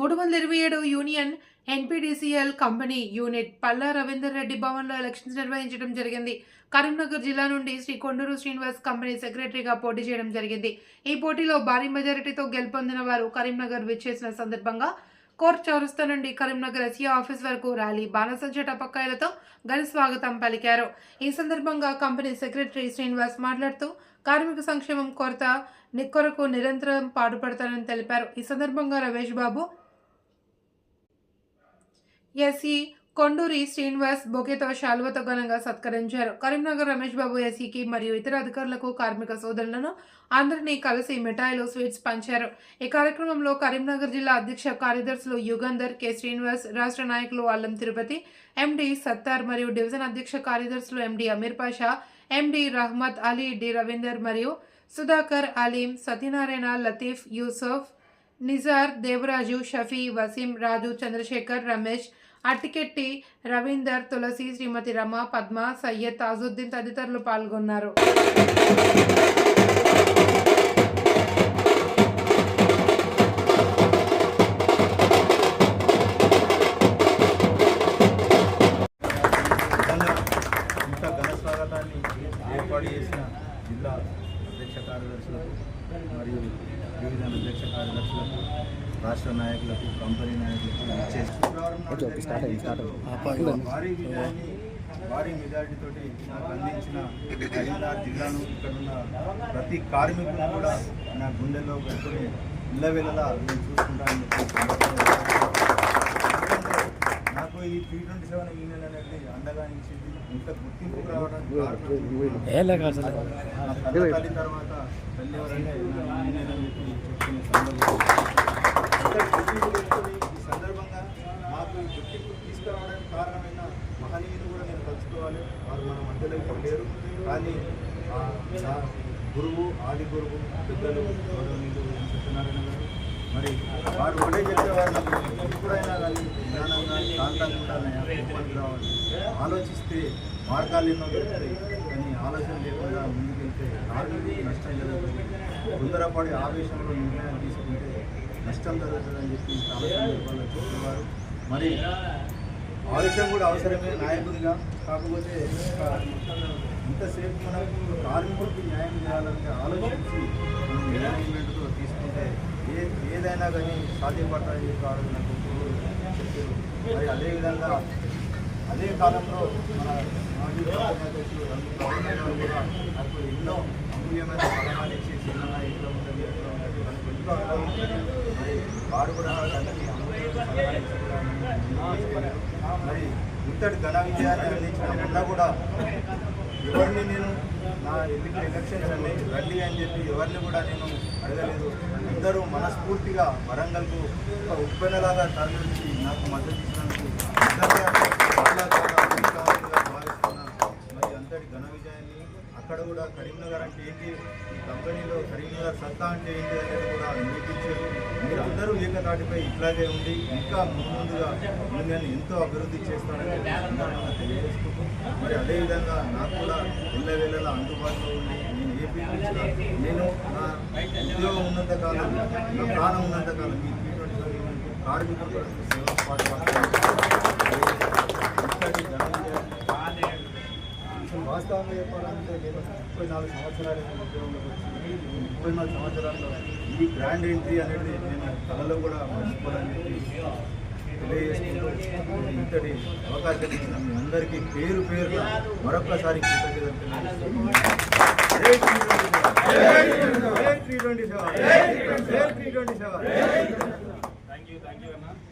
327 union NPDCL company unit Palla Ravinder Reddy భవన్లో elections నిర్వహించడం జరిగింది. కరీంనగర్ జిల్లా నుండి శ్రీ కొండూరు శ్రీనివాస్ కంపెనీ సెక్రటరీగా పోటీ చేయడం జరిగింది. ఈ పోటీలో భారీ మెజారిటీతో గెలుపొందిన వారు కరీంనగర్ విచ్చేసిన సందర్భంగా కోర్ట్ చౌరస్తా నుండి కరీంనగర్ ఎస్ఈ ఆఫీస్ వరకు ర్యాలీ, బాణసంచ టపకాయలతో ఘన స్వాగతం పలికారు. ఈ సందర్భంగా కంపెనీ సెక్రటరీ శ్రీనివాస్ మాట్లాడుతూ కార్మిక సంక్షేమం కొరకు నిరంతరం పాటుపడతానని తెలిపారు. ఈ సందర్భంగా రమేష్ బాబు, ఎస్ఈ కొండూరి శ్రీనివాస్ బొకేతో శాలువతో ఘనంగా సత్కరించారు. కరీంనగర్ రమేష్ బాబు ఎస్ఈకి మరియు ఇతర అధికారులకు, కార్మిక సోదరులను అందరినీ కలిసి మిఠాయిలు, స్వీట్స్ పంచారు. ఈ కార్యక్రమంలో కరీంనగర్ జిల్లా అధ్యక్ష కార్యదర్శులు యుగంధర్, కె శ్రీనివాస్, రాష్ట్ర నాయకులు అల్లం తిరుపతి, ఎండి సత్తార్ మరియు డివిజన్ అధ్యక్ష కార్యదర్శులు ఎండి అమీర్ పాషా, ఎండి రహ్మత్ అలీ, డి రవీందర్ మరియు సుధాకర్, అలీం, సత్యనారాయణ, లతీఫ్, యూసఫ్, నిజార్, దేవరాజు, షఫీ, వసీం, రాజు, చంద్రశేఖర్, రమేష్, అట్టికెట్టి, రవీందర్, తులసి, శ్రీమతి రమ, పద్మ, సయ్యద్, తాజుద్దీన్ తదితరులు పాల్గొన్నారు. ఏర్పాటు చేసిన జిల్లా అధ్యక్ష కార్యదర్శులకు మరియు డివిజన్ అధ్యక్ష కార్యదర్శులకు, రాష్ట్ర నాయకులకు, కంపెనీ నాయకులకు భారీ మెజారిటీతో నాకు అందించిన కరీంనగర్ జిల్లాను, ఇక్కడున్న ప్రతి కార్మికులను కూడా నా గుండెల్లో పెట్టుకుని ఇళ్ళవేళలా నేను చూసుకుంటానని నాకు ఈ 327 యూనియన్ అనేది అండగా నిలిచింది. ఇంత గుర్తింపు రావడానికి తల్లి తర్వాత తల్లి ఎవరంటే యూనియన్ అని చెప్పి చెప్తున్న ఈ సందర్భంగా మాకు ఈ గుర్తింపు తీసుకురావడానికి కారణమైన మహనీయులు కూడా నేను తలుచుకోవాలి. వారు మన మధ్యలో ఇప్పుడు లేరు, కానీ గురువు, ఆది గురువు, పెద్దలు, గౌరవనీయులు సత్యనారాయణ గారు, మరి వారు ఒకటే చెప్పేవారు, నాకు ఎప్పుడైనా కానీ జ్ఞానంగా, శాంతంగా ఉండాలని, ఇబ్బంది రావాలి, ఆలోచిస్తే మార్గాలు ఎన్నో దొరుకుతాయి, కానీ ఆలోచన లేకుండా ముందుకెళ్తే కార్మికులకు నష్టం జరుగుతుంది, తొందరపడి ఆవేశంలో నిర్ణయం తీసుకుంటే నష్టం జరుగుతుందని చెప్పి చాలా సందర్భాల్లో చెప్పేవారు. మరి ఆవేశం కూడా అవసరమే నాయకుడిగా. కాకపోతే ఇంతసేపు మనం కార్మికులకు న్యాయం చేయాలంటే ఆలోచించి మనం మేనేజ్మెంట్తో తీసుకుంటే ఏదైనా కానీ సాధ్యపడతాయని చెప్పి నాకు చెప్పారు. మరి అదేవిధంగా అదే కాలంలో మన మాజీ అధ్యక్షులు కూడా నాకు ఎన్నో అమూల్యమైన సలహాలు ఇచ్చి, చిన్న ఇట్లా ఉంటుంది, ఎట్లా ఉంటుంది, మనకు ఎంతో అనుభవం. మరి వారు కూడా అందరికీ అమూల్యమైన సలహాలు ఇచ్చి కూడా మరి ఇంతటి ఘన విజయాన్ని అందించిన మొన్న కూడా ఎవరిని నేను నా ఎలక్షన్స్ అన్ని రండి అని చెప్పి ఎవరిని కూడా నేను అడగలేదు. అందరూ మనస్ఫూర్తిగా వరంగల్కు ఒక ఉప్పెనలాగా తరలించి నాకు మద్దతు ఇచ్చినందుకు భావిస్తున్నాను. మరి అంతటి ఘన విజయాన్ని అక్కడ కూడా కరీంనగర్ అంటే ఏంటి, ఈ కంపెనీలో కరీంనగర్ సత్తా అంటే ఏంటి అనేది కూడా నిరూపించారు. మీరు అందరూ ఏకతాటిపై ఇట్లాగే ఉండి ఇంకా ముందుగా యూనియన్ ఎంతో అభివృద్ధి చేస్తారని తెలియజేసుకుంటూ, మరి అదేవిధంగా నాకు కూడా ఎల్లవేళలా అందుబాటులో ఉండి నేను ఏ పిలిపించినా నేను నా ఉద్యోగం ఉన్నంతకాలం, నా ప్రాణం ఉన్నంతకాలం ఈ 327 కార్మికుల కొరకు సేవ పాటుపడతాను. వాస్తవంగా చెప్పాలంటే నేను 34 సంవత్సరాలు ఉద్యోగంలోకి వచ్చి 34 సంవత్సరాల్లో ఈ గ్రాండ్ ఎంట్రీ అనేది నేను కళలో కూడా మర్చిపోవాలని చెప్పి తెలియజేసుకుంటూ, ఇంతటి అవకాశం ఇచ్చిన మీ అందరికీ పేరు పేరున మరొక్కసారి కృతజ్ఞతలు తెలియజేస్తున్నాను.